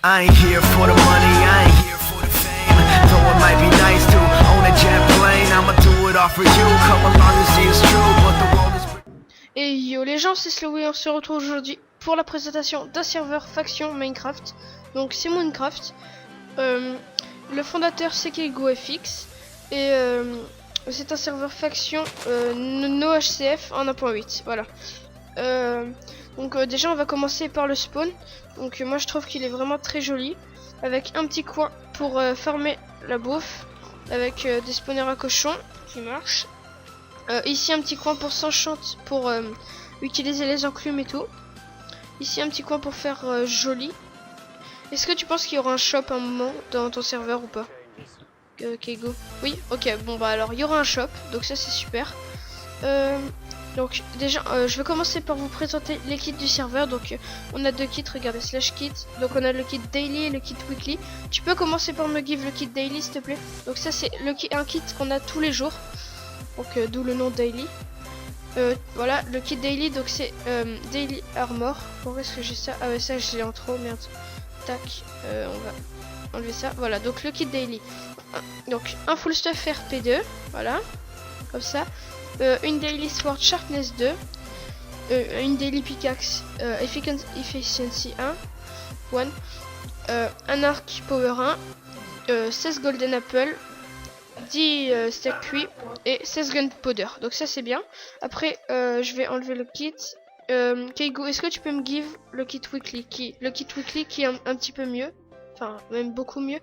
I ain't here for the money, I ain't here for the fame. Though it might be nice to own a jet plane, I'ma do it all for you. Come along and see it's true, but the world is... Et yo les gens, c'est Slowy, on se retrouve aujourd'hui pour la présentation d'un serveur faction Minecraft. Donc c'est Minecraft. Le fondateur c'est KeigoFX et c'est un serveur faction NoHCF en 1.8. Voilà. Donc déjà on va commencer par le spawn. Donc moi je trouve qu'il est vraiment très joli, avec un petit coin pour farmer la bouffe, avec des spawners à cochons qui marchent. Ici un petit coin pour s'enchant, pour utiliser les enclumes et tout. Ici un petit coin pour faire joli. Est-ce que tu penses qu'il y aura un shop à un moment dans ton serveur ou pas, Keigo? Oui, ok, bon bah alors il y aura un shop, donc ça c'est super. Donc déjà je vais commencer par vous présenter les kits du serveur. Donc on a deux kits, regardez, slash kit. Donc on a le kit daily et le kit weekly. Tu peux commencer par me give le kit daily s'il te plaît? Donc ça c'est un kit qu'on a tous les jours, donc d'où le nom daily. Voilà le kit daily, donc c'est daily armor. Pourquoi est-ce que j'ai ça? Ah ouais, ça je l'ai en trop, merde. Tac, on va enlever ça. Voilà, donc le kit daily, donc un full stuff RP2, voilà, comme ça. Une daily sword sharpness 2, une daily pickaxe efficiency 1, un arc power 1, 16 golden apple, 10 steak cuit et 16 gunpowder. Donc ça c'est bien. Après je vais enlever le kit. Keigo, est-ce que tu peux me give le kit weekly qui est un petit peu mieux, enfin même beaucoup mieux.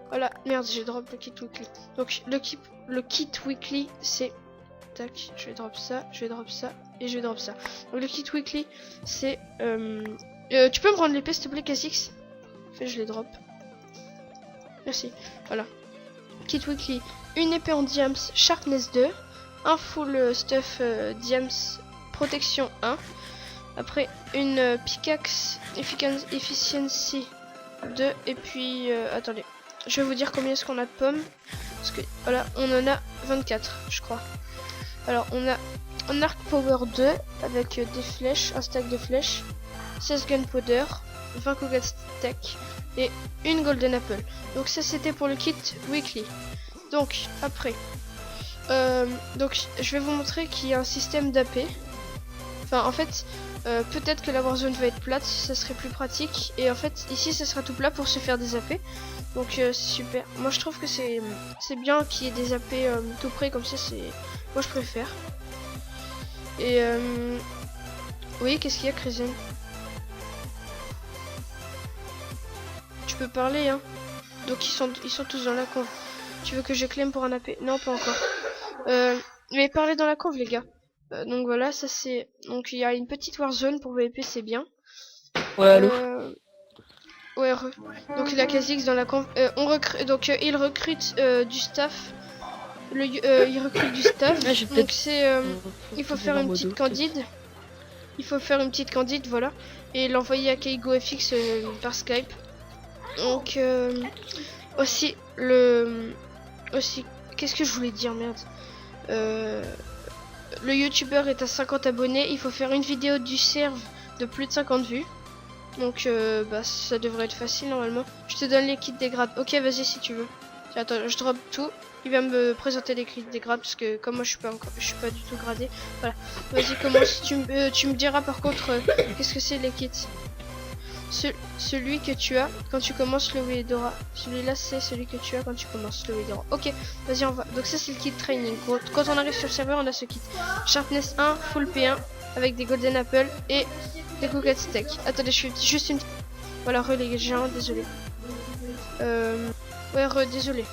Voilà, merde, j'ai drop le kit weekly. Donc le kit weekly c'est, tac, je vais drop ça, je vais drop ça et je vais drop ça. Donc le kit weekly c'est tu peux me rendre l'épée s'il te plaît, Kha'Zix? Fait, je les drop. Merci. Voilà. Kit weekly, une épée en diams sharpness 2, un full stuff diams protection 1, après une pickaxe efficiency 2 et puis attendez, je vais vous dire combien est-ce qu'on a de pommes, parce que voilà, on en a 24 je crois. Alors on a un arc power 2 avec des flèches, un stack de flèches, 16 gunpowder, 20 cougat steak et une golden apple. Donc ça c'était pour le kit weekly. Donc après donc je vais vous montrer qu'il y a un système d'AP. Enfin en fait peut-être que la warzone va être plate, ça serait plus pratique, et en fait ici ça sera tout plat pour se faire des AP. Donc c'est super, moi je trouve que c'est bien qu'il y ait des AP tout près comme ça, c'est, moi je préfère. Et oui, qu'est-ce qu'il y a, Crazen? Tu peux parler hein. Donc ils sont tous dans la conve. Tu veux que je claim pour un AP? Non, pas encore. Mais parlez dans la conve les gars. Donc voilà, ça c'est, donc il y a une petite warzone pour VP, c'est bien. Ouais, allô. Ouais, donc il y a Kha'Zix dans la conve. On recrute, donc il recrute du staff. Il recrute du staff. Ouais, donc c'est il faut faire une petite candide. Il faut faire une petite candide, voilà, et l'envoyer à KeigoFX par Skype. Donc aussi qu'est-ce que je voulais dire, merde. Le youtubeur est à 50 abonnés, il faut faire une vidéo du serve de plus de 50 vues. Donc bah ça devrait être facile normalement. Je te donne les kits des grades. Ok, vas-y si tu veux. Attends, je drop tout. Il va me présenter les kits des grades parce que comme moi je suis pas du tout gradé. Voilà. Vas-y, commence. Tu me diras par contre qu'est-ce que c'est les kits. Celui que tu as quand tu commences le Wedora. Celui-là c'est celui que tu as quand tu commences le Wedora. Ok, vas-y on va. Donc ça c'est le kit training. Quand on arrive sur le serveur on a ce kit. Sharpness 1, full P1 avec des golden apple et des cougat steak. Attendez, je fais juste une... Voilà, les gens, désolé. Ouais, désolé.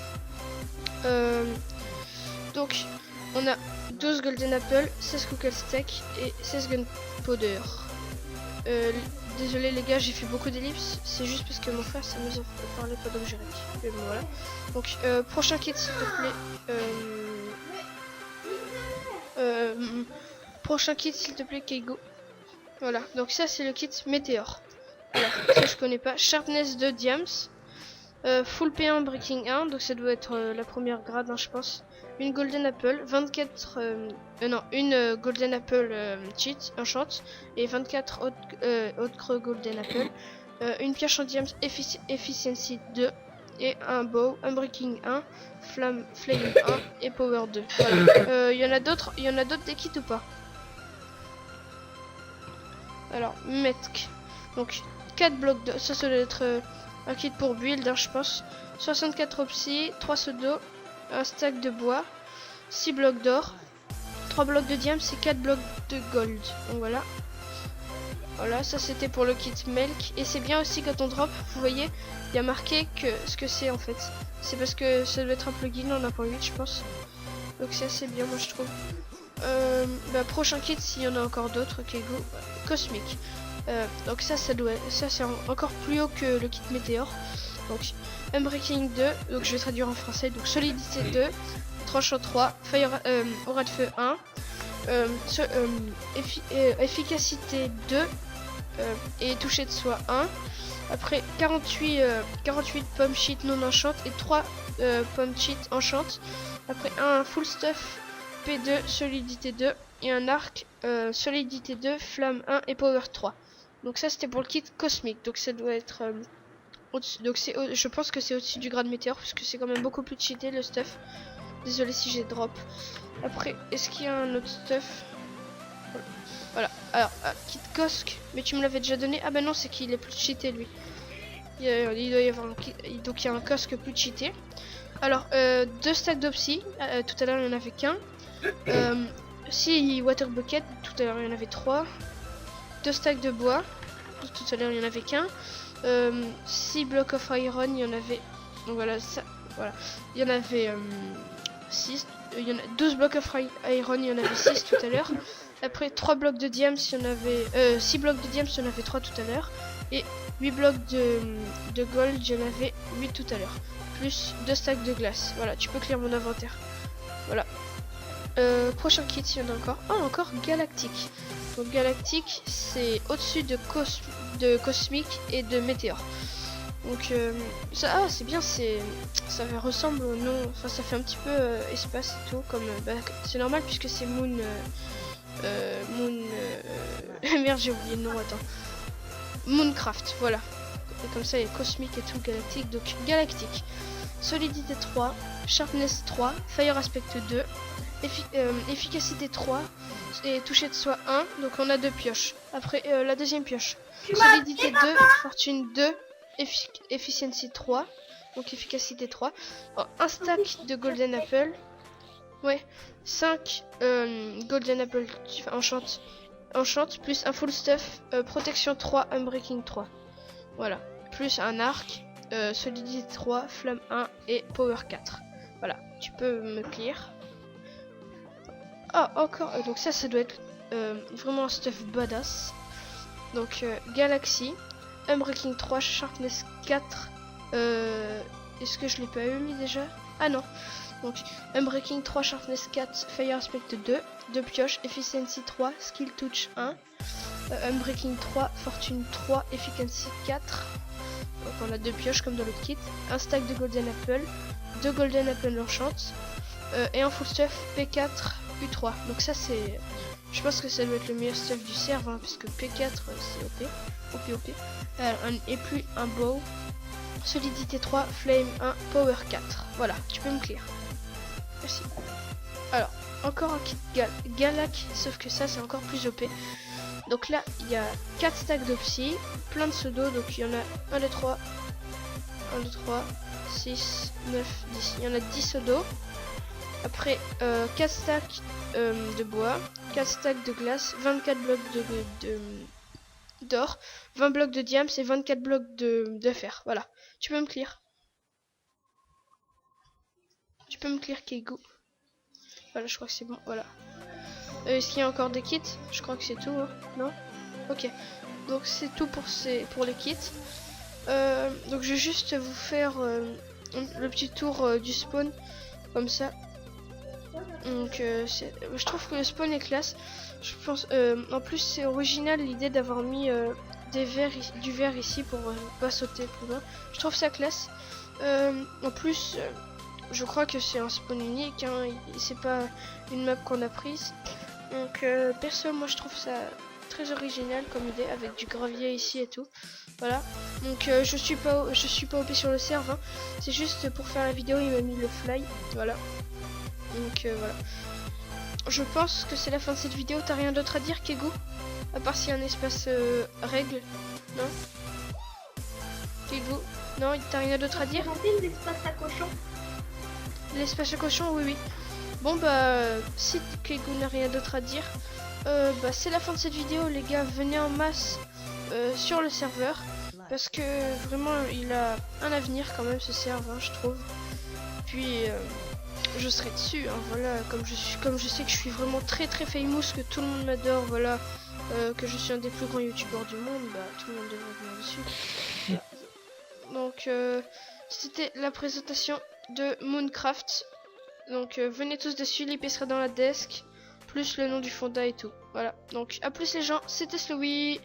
Donc on a 12 golden apple, 16 cougat steak et 16 gunpowder. Désolé les gars, j'ai fait beaucoup d'ellipses, c'est juste parce que mon frère s'amuse à parler pendant que je rédige. Mais bon voilà. Donc prochain kit s'il te plaît. Prochain kit s'il te plaît, Keigo. Voilà, donc ça c'est le kit météore. Voilà, ça je connais pas. Sharpness 2 diams. Full P1 breaking 1, donc ça doit être la première grade hein, je pense. Une golden apple, 24 une golden apple cheat enchant et 24 autres golden apple, une pioche en diams efficiency 2 et un bow, unbreaking 1, flame 1 et power 2. Voilà. Il y en a d'autres des kits ou pas? Alors, Metk. Donc 4 blocs de... Ça doit être un kit pour build, hein, je pense. 64 opsi, 3 pseudo, un stack de bois, 6 blocs d'or, 3 blocs de diams et 4 blocs de gold. Donc voilà. Voilà, ça c'était pour le kit Melk. Et c'est bien aussi quand on drop, vous voyez, il y a marqué que ce que c'est en fait. C'est parce que ça doit être un plugin en 1.8 je pense. Donc c'est assez bien moi je trouve. Prochain kit s'il y en a encore d'autres, ok go. Cosmic. Donc ça c'est encore plus haut que le kit Météor. Donc Unbreaking 2, donc je vais traduire en français. Donc Solidité 2, Tranchant 3, Fire, Aura de Feu 1. Efficacité 2 et toucher de soi 1. Après 48 pommes cheat non enchant et 3 pommes cheat enchant. Après un full stuff P2 solidité 2 et un arc solidité 2 flamme 1 et power 3. Donc ça c'était pour le kit cosmique. Donc ça doit être au-dessus. Donc je pense que c'est au-dessus du grade météore parce que c'est quand même beaucoup plus cheaté le stuff. Désolé si j'ai drop. Après, est-ce qu'il y a un autre stuff? Voilà. Alors, kit Kosk. Mais tu me l'avais déjà donné. Ah bah non, c'est qu'il est plus cheaté lui. Il doit y avoir un kit. Donc il y a un Kosk plus cheaté. Alors, 2 stacks d'opsi. Tout à l'heure, il n'y en avait qu'un. 6 water bucket. Tout à l'heure, il y en avait 3. 2 stacks de bois. Tout à l'heure, il n'y en avait qu'un. 6 blocs of iron. Il y en avait. Donc voilà, ça. Voilà. Il y en avait 6. Il y en a 12 blocs of iron, il y en avait 6 tout à l'heure. Après 3 blocs de diams, il y en avait 6 blocs de diams, il y en avait 3 tout à l'heure. Et 8 blocs de gold, il y en avait 8 tout à l'heure. Plus 2 stacks de glace. Voilà, tu peux clear mon inventaire. Voilà. Prochain kit, il y en a encore. Oh, encore galactique. Donc galactique, c'est au-dessus de cosmique et de météore. Donc ça c'est bien, ça ressemble au nom, enfin ça fait un petit peu espace et tout comme c'est normal puisque c'est Moon merde j'ai oublié le nom, attends, Mooncraft, voilà. Et comme ça il y a cosmique et tout galactique. Donc galactique, solidité 3, sharpness 3, fire aspect 2, efficacité 3 et toucher de soi 1. Donc on a 2 pioches. Après la deuxième pioche, solidité 2, fortune 2, efficiency 3, donc efficacité 3. Oh, un stack de golden apple, ouais, 5 golden apple enchant plus un full stuff protection 3, unbreaking 3, voilà, plus un arc solidité 3, flamme 1 et power 4. Voilà, tu peux me clear. Ah, encore donc ça doit être vraiment un stuff badass. Donc galaxy, Unbreaking 3, Sharpness 4. Est-ce que je l'ai pas eu mis déjà? Ah non. Donc Unbreaking 3, Sharpness 4, Fire Aspect 2, 2 pioches, Efficiency 3, Skill Touch 1, Unbreaking 3, Fortune 3, Efficiency 4. Donc on a 2 pioches comme dans le kit. Un stack de Golden Apple, 2 Golden Apple Enchant et un full stuff P4, U3. Donc ça c'est... Je pense que ça doit être le meilleur stuff du serve, hein, puisque P4 c'est OP. Et puis un bow, solidité 3, flame 1, power 4. Voilà, tu peux me clear. Merci. Alors, encore un kit Galac, sauf que ça c'est encore plus OP. Donc là, il y a 4 stacks d'opsi, plein de pseudo, donc il y en a 1, 2, 3, 6, 9, 10. Il y en a 10 pseudo. Après 4 stacks de bois, 4 stacks de glace, 24 blocs d'or, 20 blocs de diams et 24 blocs de fer. Voilà, tu peux me clear. Tu peux me clear Keigo. Voilà, je crois que c'est bon, voilà. Est-ce qu'il y a encore des kits? Je crois que c'est tout, hein. Non? Ok, donc c'est tout pour les kits. Donc je vais juste vous faire le petit tour du spawn, comme ça. Donc je trouve que le spawn est classe. Je pense en plus c'est original l'idée d'avoir mis du verre ici pour pas sauter plus loin. Je trouve ça classe. En plus je crois que c'est un spawn unique, hein. C'est pas une map qu'on a prise. Donc perso moi je trouve ça très original comme idée avec du gravier ici et tout. Voilà. Donc je suis pas OP sur le serve. Hein. C'est juste pour faire la vidéo, il m'a mis le fly. Voilà. Donc voilà. Je pense que c'est la fin de cette vidéo. T'as rien d'autre à dire, Kegu? À part s'il y a un espace règle. Non? Kegu? Non, t'as rien d'autre à dire? L'espace à cochon. L'espace à cochon, oui, oui. Bon, bah, si Kegu n'a rien d'autre à dire, bah, c'est la fin de cette vidéo, les gars. Venez en masse sur le serveur. Parce que vraiment, il a un avenir quand même, ce serveur, je trouve. Puis, je serai dessus, hein, voilà. Comme je sais que je suis vraiment très très famous, que tout le monde m'adore, voilà. Que je suis un des plus grands youtubeurs du monde, bah, tout le monde devrait venir dessus. Donc, c'était la présentation de Mooncraft. Donc venez tous dessus, l'IP sera dans la desk, plus le nom du fonda et tout. Voilà, donc à plus les gens, c'était Slowy.